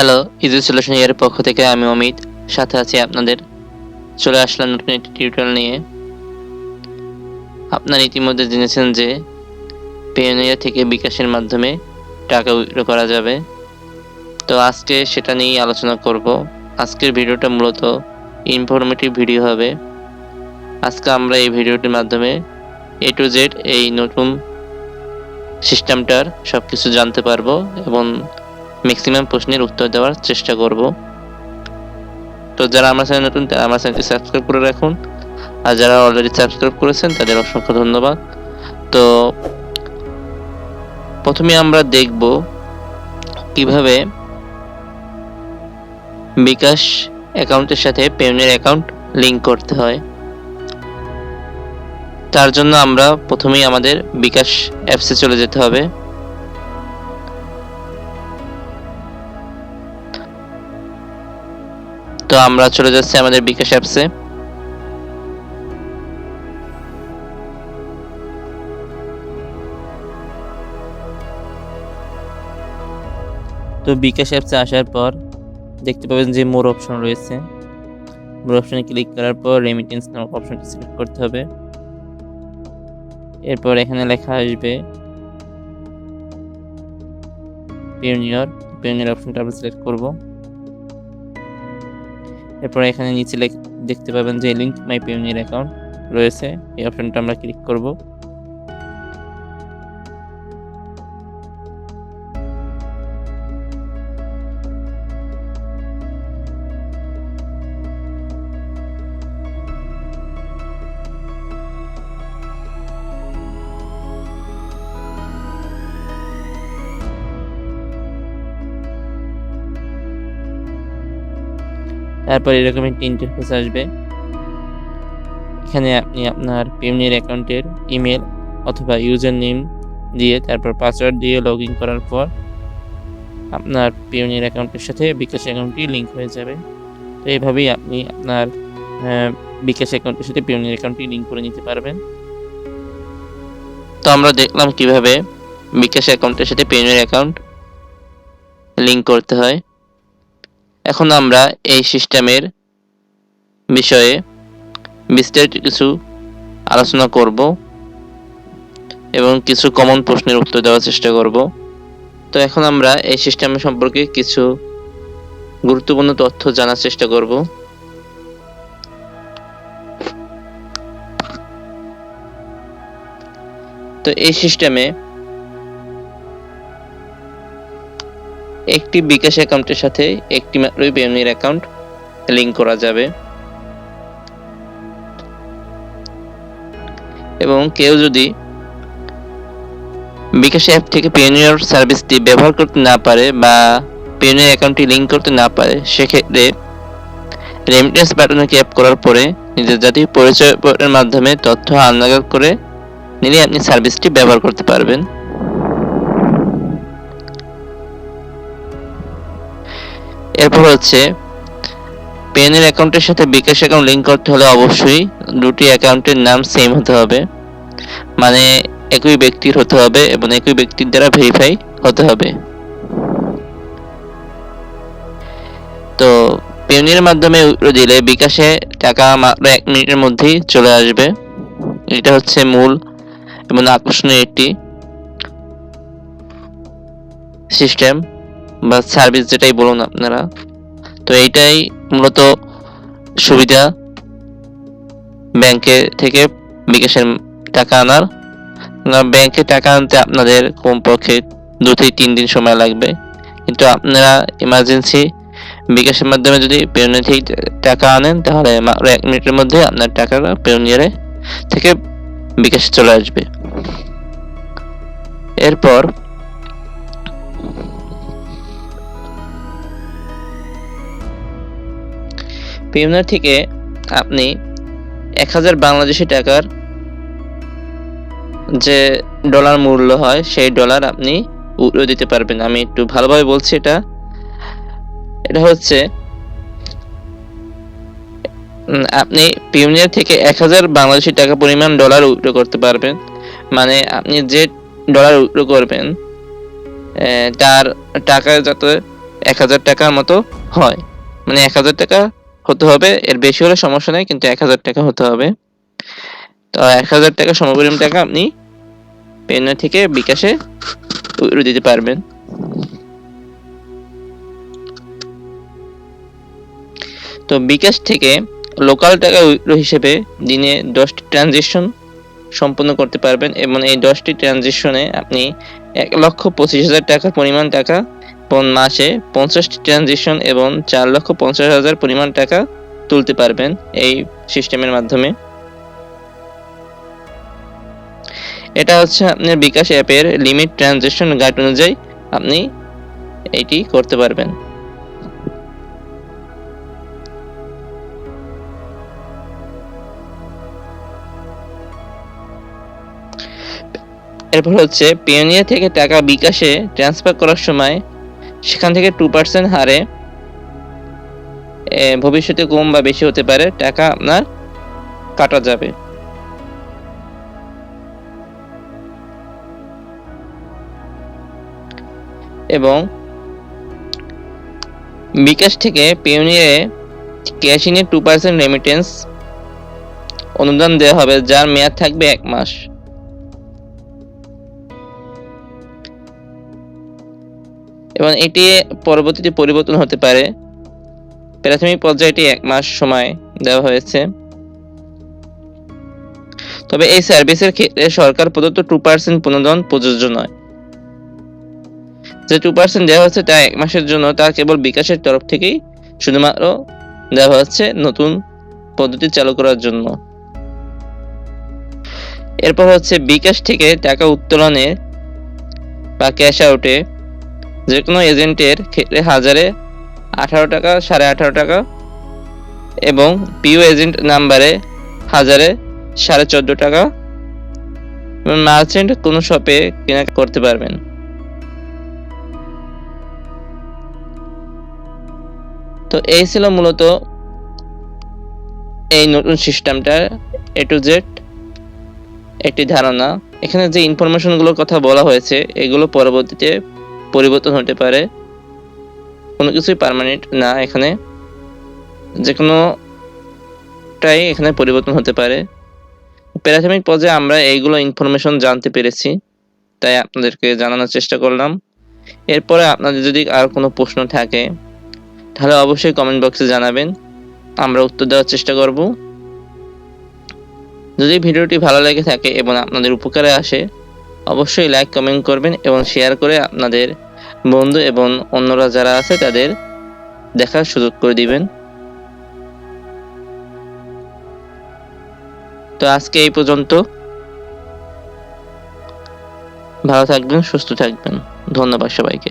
Hello, easy solution এর পক্ষ থেকে আমি অমিত সাথে আছি আপনাদের। চলে আসলাম নতুন একটি টিউটোরিয়াল নিয়ে। আপনারা ইতিমধ্যে জেনেছেন যে পেয়োনিয়ার থেকে বিকাশের মাধ্যমে টাকা উইথড্র করা যাবে। তো আজকে সেটা নিয়েই আলোচনা করব। আজকের ভিডিওটা মূলত ইনফরমেটিভ ভিডিও হবে। আজকে আমরা এই ভিডিওটির মাধ্যমে A to Z এই নতুন সিস্টেমটার সবকিছু জানতে পারবো এবং ম্যাক্সিমাম প্রশ্নের উত্তর দেওয়ার চেষ্টা করব। তো যারা আমার চ্যানেল নতুন তারা আমার চ্যানেলটি সাবস্ক্রাইব করে রাখুন, আর যারা অলরেডি সাবস্ক্রাইব করেছেন তাদের অসংখ্য ধন্যবাদ। তো প্রথমে আমরা দেখব কিভাবে বিকাশ অ্যাকাউন্টের সাথে পেয়োনিয়ার অ্যাকাউন্ট লিংক করতে হয়। তার জন্য আমরা প্রথমেই আমাদের বিকাশ অ্যাপসে চলে যেতে হবে। তো আমরা চলে যাচ্ছি আমাদের বিকাশ অ্যাপসে। তো বিকাশ অ্যাপসে আসার পর দেখতে পাবেন যে মোর অপশন রয়েছে। মোর অপশনে ক্লিক করার পর রেমিটেন্স নামক অপশনটি সিলেক্ট করতে হবে। এরপর এখানে লেখা আসবে পেয়োনিয়ার অপশনটা আমরা সিলেক্ট করব। এরপর এখানে নিচে দেখতে পাবেন যে লিংক মাই পেয়োনিয়ার অ্যাকাউন্ট রয়েছে, এই অপশনটা আমরা ক্লিক করব। তারপর এরকম একটি ইন্টারফেস আসবে। এখানে আপনি আপনার পেয়োনিয়ার অ্যাকাউন্টের ইমেল অথবা ইউজার নেম দিয়ে তারপর পাসওয়ার্ড দিয়ে লগ ইন করার পর আপনার পেয়োনিয়ার অ্যাকাউন্টের সাথে বিকাশ অ্যাকাউন্টটি লিঙ্ক হয়ে যাবে। তো এইভাবেই আপনি আপনার বিকাশ অ্যাকাউন্টের সাথে পেয়োনিয়ার অ্যাকাউন্টটি লিঙ্ক করে নিতে পারবেন। তো আমরা দেখলাম কিভাবে বিকাশ অ্যাকাউন্টের সাথে পেয়োনিয়ার অ্যাকাউন্ট লিঙ্ক করতে হয়। এখন আমরা এই সিস্টেমের বিষয়ে বিস্তারিত কিছু আলোচনা করব এবং কিছু কমন প্রশ্নের উত্তর দেওয়ার চেষ্টা করব। তো এখন আমরা এই সিস্টেম সম্পর্কে কিছু গুরুত্বপূর্ণ তথ্য জানার চেষ্টা করব। তো এই সিস্টেমে একটি বিকাশ অ্যাকাউন্টের সাথে একটি মাত্রই পেয়োনিয়ার অ্যাকাউন্ট লিংক করা যাবে এবং কেউ যদি বিকাশ অ্যাপ থেকে পেয়োনিয়ার সার্ভিসটি ব্যবহার করতে না পারে বা পেয়োনিয়ার অ্যাকাউন্টটি লিংক করতে না পারে, সেক্ষেত্রে রেমিটেন্স বাটনে ক্লিক করার পরে নিজের জাতীয় পরিচয়পত্রের মাধ্যমে তথ্য আনলক করে নিলে আপনি সার্ভিসটি ব্যবহার করতে পারবেন। এরপর হচ্ছে পেয়োনিয়ার অ্যাকাউন্টের সাথে বিকাশ অ্যাকাউন্ট লিংক করতে হলে অবশ্যই দুটি অ্যাকাউন্টের নাম সেম হতে হবে, মানে একই ব্যক্তির হতে হবে এবং একই ব্যক্তির দ্বারা ভেরিফাই হতে হবে। তো পেয়োনিয়ার মাধ্যমে উইথড্র দিলে বিকাশে টাকা মাত্র 1 মিনিটের মধ্যেই চলে আসবে। এটা হচ্ছে মূল এবং আকর্ষণীয় একটি সিস্টেম বা সার্ভিস, যেটাই বলুন আপনারা। তো এইটাই মূলত সুবিধা ব্যাংকে থেকে বিকাশের টাকা আনার। ব্যাংকে টাকা আনতে আপনাদের কমপক্ষে 2 থেকে 3 দিন সময় লাগবে, কিন্তু আপনারা ইমার্জেন্সি বিকাশের মাধ্যমে যদি পেয়োনিয়ার থেকে টাকা আনেন তাহলে মাত্র 1 মিনিটের মধ্যে আপনার টাকাটা পেয়োনিয়ারে থেকে বিকাশে চলে আসবে। এরপর পেয়োনিয়ার থেকে আপনি 1000 বাংলাদেশি টাকার যে ডলার মূল্য হয় সেই ডলার আপনি উইথড্র দিতে পারবেন। আমি একটু ভালোভাবে বলছি, এটা হচ্ছে আপনি পেয়োনিয়ার থেকে 1000 বাংলাদেশি টাকা পরিমাণ ডলার উইথড্র করতে পারবেন। মানে আপনি যে ডলার উইথড্র করবেন তার টাকা যাতে 1000 টাকার মতো হয়, মানে 1000 টাকা হতে হবে, এর বেশি হলে সমস্যা নেই, কিন্তু 1000 টাকা হতে হবে। তো 1000 টাকা সমপরিমাণ টাকা আপনি পেওনিয়ার থেকে বিকাশে উইথড্র দিতে পারবেন। তো বিকাশ থেকে লোকাল টাকা উইথড্র হিসেবে দিনে 10টি ট্রানজেকশন সম্পন্ন করতে পারবেন, এবং এই 10টি ট্রানজেকশনে আপনি 1,25,000 টাকার পরিমাণ টাকা এবং মাসে 50টি ট্রানজেকশন এবং 4,50,000 পরিমাণ টাকা তুলতে পারবেন এই সিস্টেমের মাধ্যমে। এটা হচ্ছে আপনার বিকাশ অ্যাপের লিমিট ট্রানজেকশন গাইড অনুযায়ী আপনি এটি করতে পারবেন। এরপর হচ্ছে পেওনিয়ার থেকে টাকা বিকাশে ট্রান্সফার করার সময় সেখান থেকে 2% হারে ভবিষ্যতে কম বা বেশি হতে পারে টাকা আপনার কাটা যাবে। এবং বিকাশ থেকে পেওনিয়ারে ক্যাশ ইনে 2% রেমিটেন্স অনুদান দেওয়া হবে, যার মেয়াদ থাকবে 1 মাস। এবং এটি পরবর্তীতে পরিবর্তন হতে পারে। প্রাথমিক পর্যায়ে এটি 1 মাস সময় দেওয়া হয়েছে। তবে এই সার্ভিসের ক্ষেত্রে সরকার প্রদত্ত 2% পুনর্ধন প্রযোজ্য নয়। যে 2% দেওয়া হচ্ছে তা 1 মাসের জন্য, তা কেবল বিকাশের তরফ থেকেই শুধুমাত্র দেওয়া হচ্ছে নতুন পদ্ধতি চালু করার জন্য। এরপর হচ্ছে বিকাশ থেকে টাকা উত্তোলনে বা ক্যাশ আউটে যে কোনো এজেন্টের ক্ষেত্রে 1000-এ 18 টাকা, 18.5 টাকা, এবং পিও এজেন্ট নাম্বারে 1000-এ 14.5 টাকা, এবং মার্চেন্ট কোনো শপে কেনাকাটা করতে পারবেন। তো এই ছিল মূলত এই নতুন সিস্টেমটার A to Z একটি ধারণা। এখানে যে ইনফরমেশনগুলোর কথা বলা হয়েছে এগুলো পরবর্তীতে পরিবর্তন হতে পারে, কোনো কিছুই পার্মানেন্ট না, এখানে যে কোনোটাই এখানে পরিবর্তন হতে পারে। প্রাথমিক পর্যায়ে আমরা এইগুলো ইনফরমেশন জানতে পেরেছি, তাই আপনাদেরকে জানানোর চেষ্টা করলাম। এরপরে আপনাদের যদি আর কোনো প্রশ্ন থাকে তাহলে অবশ্যই কমেন্ট বক্সে জানাবেন, আমরা উত্তর দেওয়ার চেষ্টা করব। যদি ভিডিওটি ভালো লেগে থাকে এবং আপনাদের উপকারে আসে অবশ্যই লাইক কমেন্ট করবেন এবং শেয়ার করে আপনাদের বন্ধু এবং অন্যরা যারা আছে তাদের দেখার সুযোগ করে দিবেন। তো আজকে এই পর্যন্ত। ভালো থাকবেন, সুস্থ থাকবেন। ধন্যবাদ সবাইকে।